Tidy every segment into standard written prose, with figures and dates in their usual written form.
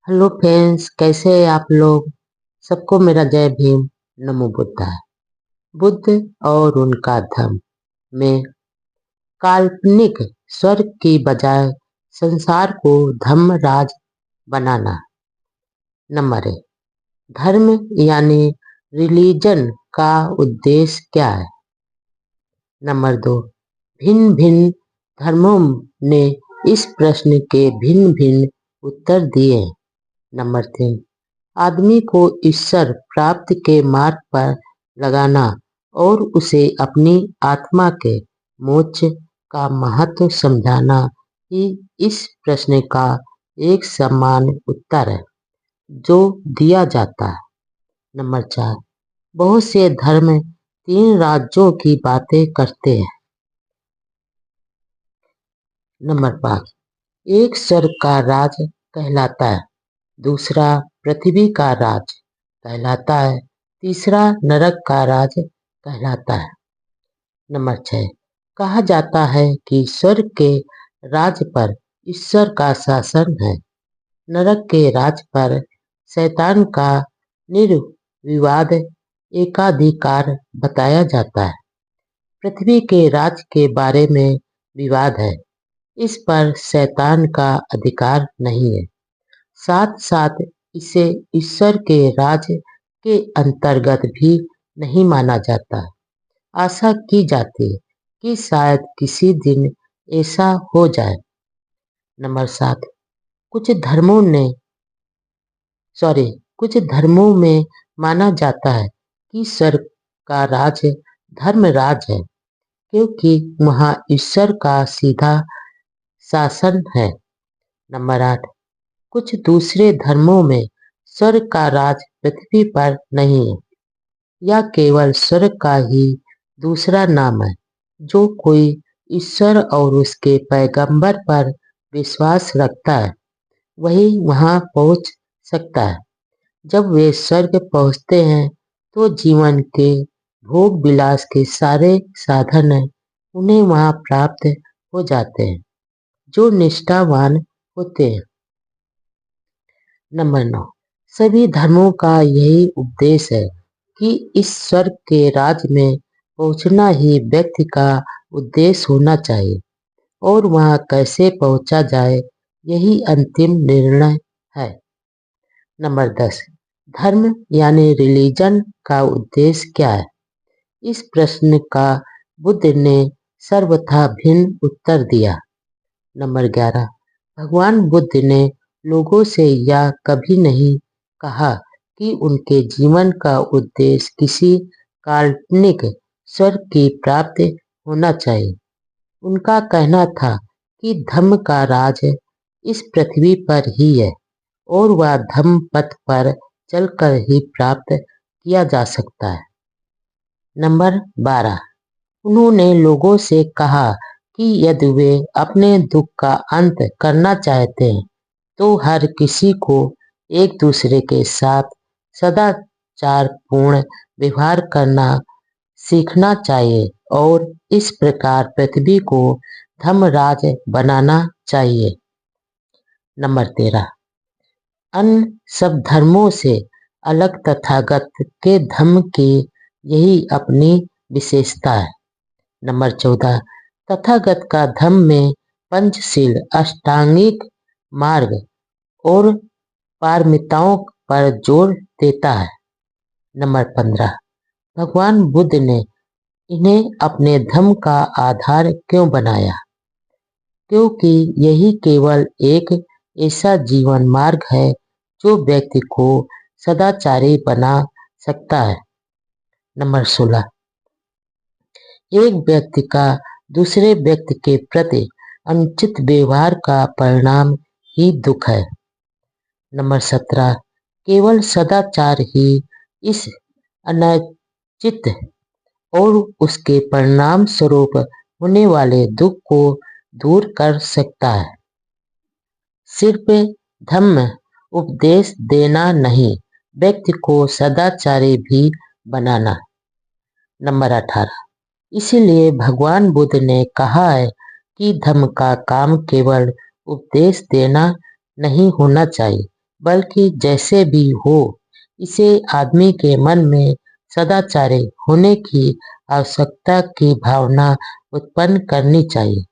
Hello friends, कैसे हैं आप लोग। सबको मेरा जय भीम। नमो बुद्धाय। बुद्ध और उनका धर्म में काल्पनिक स्वर्ग की बजाय संसार को धर्मराज बनाना। नंबर 1, धर्म यानी रिलीजन का उद्देश्य क्या है। नंबर 2, भिन्न भिन्न धर्मों ने इस प्रश्न के भिन्न भिन्न उत्तर दिए हैं। नंबर 3, आदमी को ईश्वर प्राप्ति के मार्ग पर लगाना और उसे अपनी आत्मा के मोक्ष का महत्व समझाना ही इस प्रश्न का एक समान उत्तर है जो दिया जाता है। नंबर 4, बहुत से धर्म 3 राज्यों की बातें करते हैं। नंबर 5, एक स्वर्ग का राज कहलाता है, दूसरा पृथ्वी का राज कहलाता है, तीसरा नरक का राज कहलाता है। नंबर 6, कहा जाता है कि स्वर्ग के राज पर ईश्वर का शासन है, नरक के राज पर शैतान का निर्विवाद एकाधिकार बताया जाता है। पृथ्वी के राज के बारे में विवाद है, इस पर शैतान का अधिकार नहीं है। साथ साथ इसे ईश्वर के राज के अंतर्गत भी नहीं माना जाता। आशा की जाती है कि शायद किसी दिन ऐसा हो जाए। नंबर 7, कुछ धर्मों ने कुछ धर्मों में माना जाता है कि स्वर्ग का राज धर्मराज है क्योंकि वहाँ ईश्वर का सीधा शासन है। नंबर 8, कुछ दूसरे धर्मों में स्वर्ग का राज पृथ्वी पर नहीं है, यह केवल स्वर्ग का ही दूसरा नाम है। जो कोई ईश्वर और उसके पैगंबर पर विश्वास रखता है वही वहां पहुंच सकता है। जब वे स्वर्ग पहुंचते हैं तो जीवन के भोग विलास के सारे साधन उन्हें वहां प्राप्त हो जाते हैं जो निष्ठावान होते हैं। नंबर 9, सभी धर्मों का यही उपदेश है कि इस स्वर्ग के राज में पहुंचना ही व्यक्ति का उद्देश्य होना चाहिए और वहां कैसे पहुंचा जाए यही अंतिम निर्णय है। नंबर 10, धर्म यानी रिलीजन का उद्देश्य क्या है। इस प्रश्न का बुद्ध ने सर्वथा भिन्न उत्तर दिया। नंबर 11, भगवान बुद्ध ने लोगों से यह कभी नहीं कहा कि उनके जीवन का उद्देश्य किसी काल्पनिक स्वर्ग की प्राप्ति होना चाहिए। उनका कहना था कि धर्म का राज इस पृथ्वी पर ही है और वह धर्म पथ पर चलकर ही प्राप्त किया जा सकता है। नंबर 12, उन्होंने लोगों से कहा कि यदि वे अपने दुख का अंत करना चाहते हैं तो हर किसी को एक दूसरे के साथ सदाचारपूर्ण व्यवहार करना सीखना चाहिए और इस प्रकार पृथ्वी को धर्मराज बनाना चाहिए। नंबर 13, अन्य सब धर्मों से अलग तथागत के धर्म की यही अपनी विशेषता है। नंबर 14, तथागत का धर्म में पंचशील, अष्टांगिक मार्ग और पारमिताओं पर जोर देता है। नंबर 15, भगवान बुद्ध ने इन्हें अपने धर्म का आधार क्यों बनाया, क्योंकि यही केवल एक ऐसा जीवन मार्ग है जो व्यक्ति को सदाचारी बना सकता है। नंबर 16, एक व्यक्ति का दूसरे व्यक्ति के प्रति अनुचित व्यवहार का परिणाम ही दुख है। नंबर 17, केवल सदाचार ही इस अनुचित और उसके परिणाम स्वरूप होने वाले दुख को दूर कर सकता है। सिर्फ धर्म उपदेश देना नहीं, व्यक्ति को सदाचारी भी बनाना। नंबर 18, इसीलिए भगवान बुद्ध ने कहा है कि धर्म का काम केवल उपदेश देना नहीं होना चाहिए बल्कि जैसे भी हो, इसे आदमी के मन में सदाचारी होने की आवश्यकता की भावना उत्पन्न करनी चाहिए।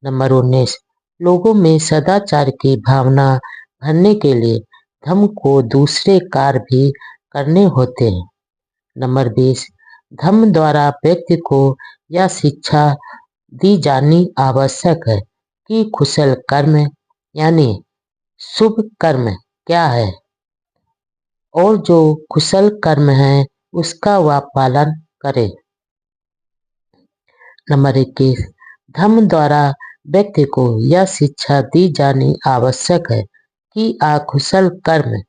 नंबर 19, लोगों में सदाचार की भावना भरने के लिए धर्म को दूसरे कार्य भी करने होते हैं। नंबर 20, धर्म द्वारा व्यक्ति को यह शिक्षा दी जानी आवश्यक है कि कुशल कर्म यानी शुभ कर्म क्या है और जो कुशल कर्म है उसका वह पालन करे। नंबर 21, धर्म द्वारा व्यक्ति को यह शिक्षा दी जानी आवश्यक है कि अकुशल कर्म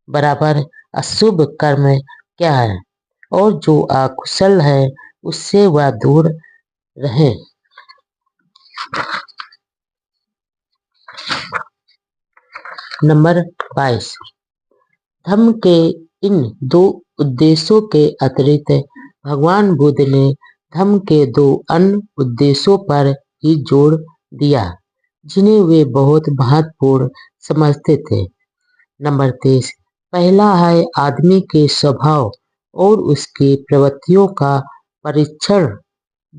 बराबर अशुभ कर्म क्या है और जो अकुशल है उससे वह दूर रहे। नंबर 22, धर्म के इन दो उद्देश्यों के अतिरिक्त भगवान बुद्ध ने धर्म के दो अन्य उद्देश्यों पर ही जोर दिया जिन्हें वे बहुत महत्वपूर्ण समझते थे। नंबर 23, पहला है आदमी के स्वभाव और उसकी प्रवृत्तियों का परीक्षण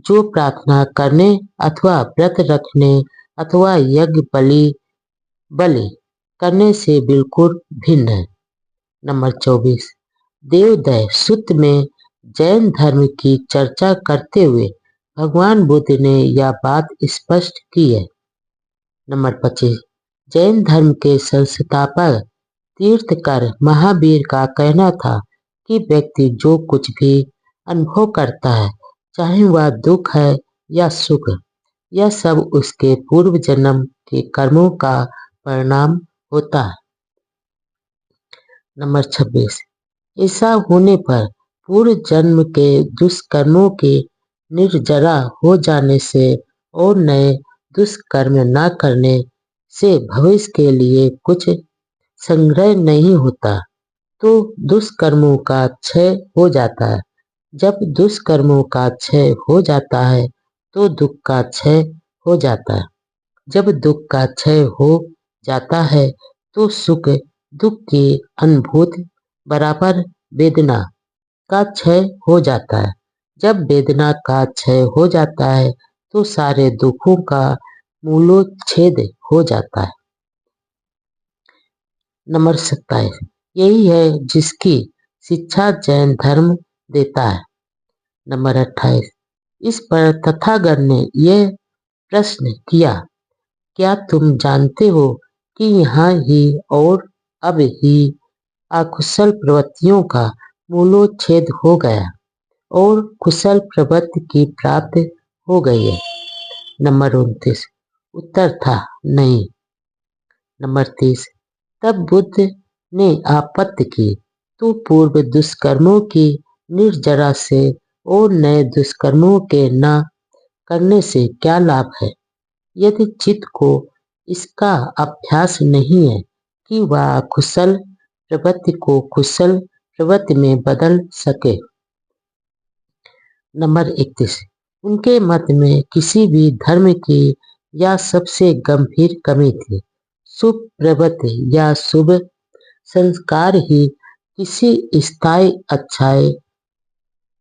जो प्रार्थना करने अथवा व्रत रखने अथवा यज्ञ बलि करने से बिल्कुल भिन्न है। नंबर 24, देवोदय सूत्र में जैन धर्म की चर्चा करते हुए भगवान बुद्ध ने यह बात स्पष्ट की है। नंबर 25, जैन धर्म के संस्थापक तीर्थंकर महावीर का कहना था कि व्यक्ति जो कुछ भी अनुभव करता है, चाहे वह दुख है या सुख, यह सब उसके पूर्व जन्म के कर्मों का परिणाम होता है। नंबर 26, ऐसा होने पर पूर्व जन्म के दुष्कर्मों के निर्जरा हो जाने से और नए दुष्कर्म न करने से भविष्य के लिए कुछ संग्रह नहीं होता, तो दुष्कर्मों का क्षय हो जाता है। जब दुष्कर्मों का क्षय हो जाता है तो दुख का क्षय हो जाता है। जब दुख का क्षय हो जाता है तो सुख दुख की अनुभूति बराबर वेदना का क्षय हो जाता है। जब वेदना का क्षय हो जाता है तो सारे दुखों का मूलोच्छेद हो जाता है। नंबर 27, यही है जिसकी शिक्षा जैन धर्म देता है। नंबर 28, इस पर तथागत ने यह प्रश्न किया, क्या तुम जानते हो कि यहाँ ही और अब ही अकुशल प्रवृत्तियों का मूलोच्छेद हो गया और कुशल प्रवृत्ति की प्राप्ति हो गई है। नंबर 29, उत्तर था नहीं। नंबर 30, तब बुद्ध ने आपत्ति की, तो पूर्व दुष्कर्मों की निर्जरा से और नए दुष्कर्मों के न करने से क्या लाभ है, यदि चित्त को इसका अभ्यास नहीं है कि वह कुशल प्रवृत्ति को कुशल प्रवृत्ति में बदल सके। नंबर 31, उनके मत में किसी भी धर्म की यह सबसे गंभीर कमी थी। शुभ प्रवृत्ति या शुभ संस्कार ही किसी स्थायी अच्छाई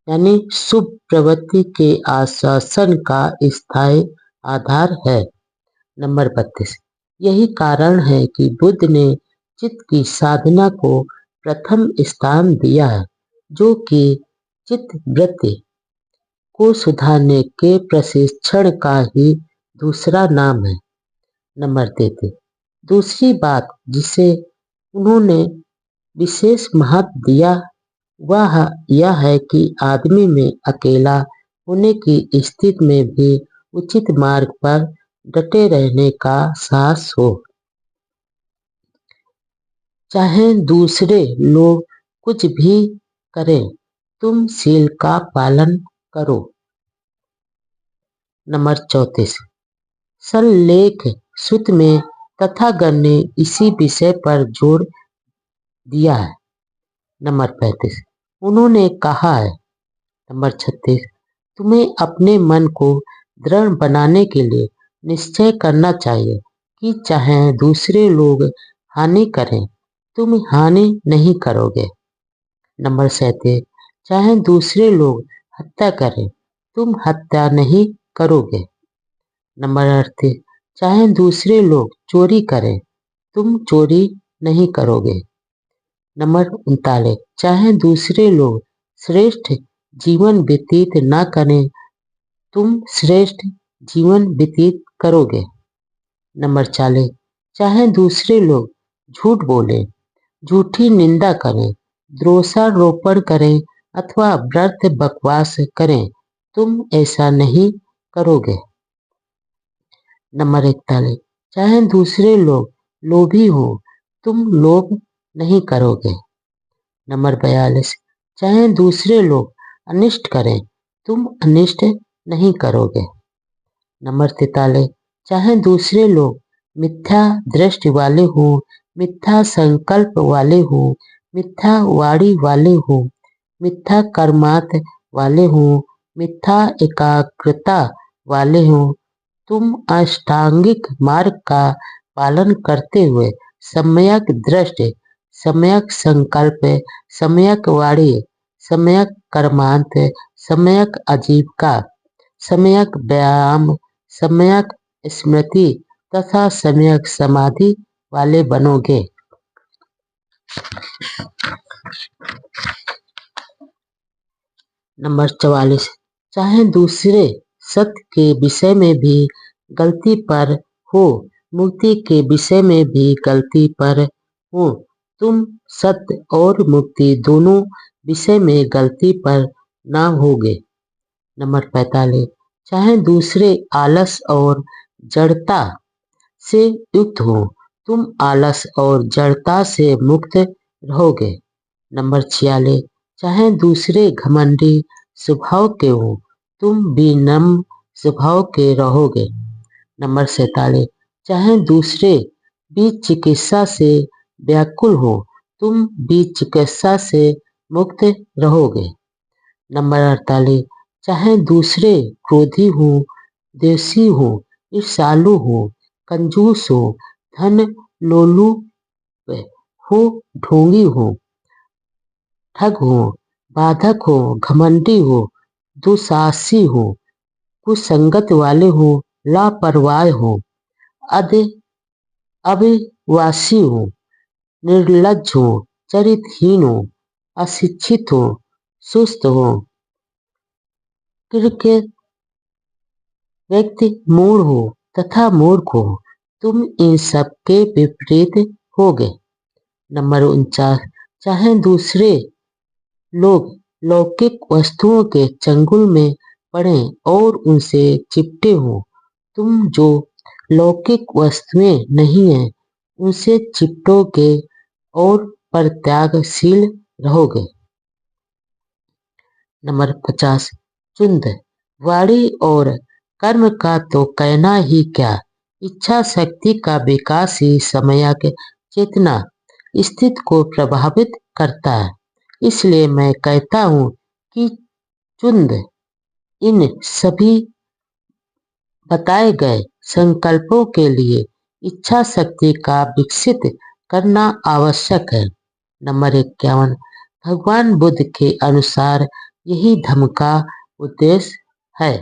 यानी शुभ प्रवृत्ति के आश्वासन का स्थायी आधार है। नंबर 32, यही कारण है कि बुद्ध ने चित्त की साधना को प्रथम स्थान दिया है, जो कि चित्त वृत्ति को सुधारने के प्रशिक्षण का ही दूसरा नाम है। नंबर 33, दूसरी बात जिसे उन्होंने विशेष महत्व दिया वह यह है कि आदमी में अकेला होने की स्थिति में भी उचित मार्ग पर डटे रहने का साहस हो, चाहे दूसरे लोग कुछ भी करें, तुम शील का पालन करो। नंबर 34, सल्लेख सूत्र में तथागत ने इसी विषय पर जोर दिया है। नंबर 35, उन्होंने कहा है। नंबर 36, तुम्हें अपने मन को दृढ़ बनाने के लिए निश्चय करना चाहिए कि चाहे दूसरे लोग हानि करें तुम हानि नहीं करोगे। नंबर 37, चाहे दूसरे लोग हत्या करें, तुम हत्या नहीं करोगे। नंबर 38, चाहे दूसरे लोग चोरी करें, तुम चोरी नहीं करोगे। नंबर 39, चाहे दूसरे लोग श्रेष्ठ जीवन व्यतीत न करें, तुम श्रेष्ठ जीवन व्यतीत करोगे। नंबर 40, चाहे दूसरे लोग झूठ बोले, झूठी निंदा करें, दोषारोपण करें अथवा व्यर्थ बकवास करें, तुम ऐसा नहीं करोगे। नंबर 41, चाहे दूसरे लोग लोभी हो, तुम लोभ नहीं करोगे। नंबर 42, चाहे दूसरे लोग अनिष्ट करें, तुम अनिष्ट नहीं करोगे। नंबर 43, चाहे दूसरे लोग मिथ्या दृष्टि वाले हों, मिथ्या संकल्प वाले हों, मिथ्या वाणी वाले हों, मिथ्या कर्मात वाले हों, मिथ्या एकाग्रता वाले हों, तुम अष्टांगिक मार्ग का पालन करते हुए सम्यक दृष्टि, सम्यक संकल्प, सम्यक वाणी, सम्यक कर्मांत, सम्यक आजीविका, सम्यक व्यायाम, सम्यक स्मृति तथा सम्यक समाधि वाले बनोगे। नंबर 44, चाहे दूसरे सत्य के विषय में भी गलती पर हो, मुक्ति के विषय में भी गलती पर हो, तुम सत्य और मुक्ति दोनों विषय में गलती पर ना होगे। नंबर 45, चाहे दूसरे आलस और जड़ता से युक्त हो, तुम आलस और जड़ता से मुक्त रहोगे। नंबर 46, चाहे दूसरे घमंडी स्वभाव के हो, तुम विनम्र स्वभाव के रहोगे। नंबर 47, चाहे दूसरे बीज चिकित्सा से व्याकुल हो, तुम बीज चिकित्सा से मुक्त रहोगे। नंबर 48, चाहे दूसरे क्रोधी हो, द्वेषी हो, ईर्ष्यालु हो, कंजूस हो, धन लोलुप हो, ढोंगी हो, ठग हो, बाधक हो, घमंडी हो, दुसाहसी हो, कुसंगत वाले हो, लापरवाह हो, अविश्वासी हो, निर्लज्ज हो, चरित्रहीन हो, अशिक्षित हो, सुस्त हो, कृत्य व्यक्ति मूढ़ हो तथा मूर्ख हो, तुम इन सब के विपरीत होगे। नंबर 49, चाहे दूसरे लोग लौकिक वस्तुओं के चंगुल में पड़े और उनसे चिपटे हो, तुम जो लौकिक वस्तुएं नहीं हैं, उनसे चिपटोगे और परित्यागशील रहोगे। नंबर 50, चुंद वाणी और कर्म का तो कहना ही क्या, इच्छा शक्ति का विकास ही सम्यक चेतना स्थिति को प्रभावित करता है। इसलिए मैं कहता हूँ कि चुंद इन सभी बताए गए संकल्पों के लिए इच्छा शक्ति का विकसित करना आवश्यक है। नंबर 51, भगवान बुद्ध के अनुसार यही धम्म का उद्देश्य है।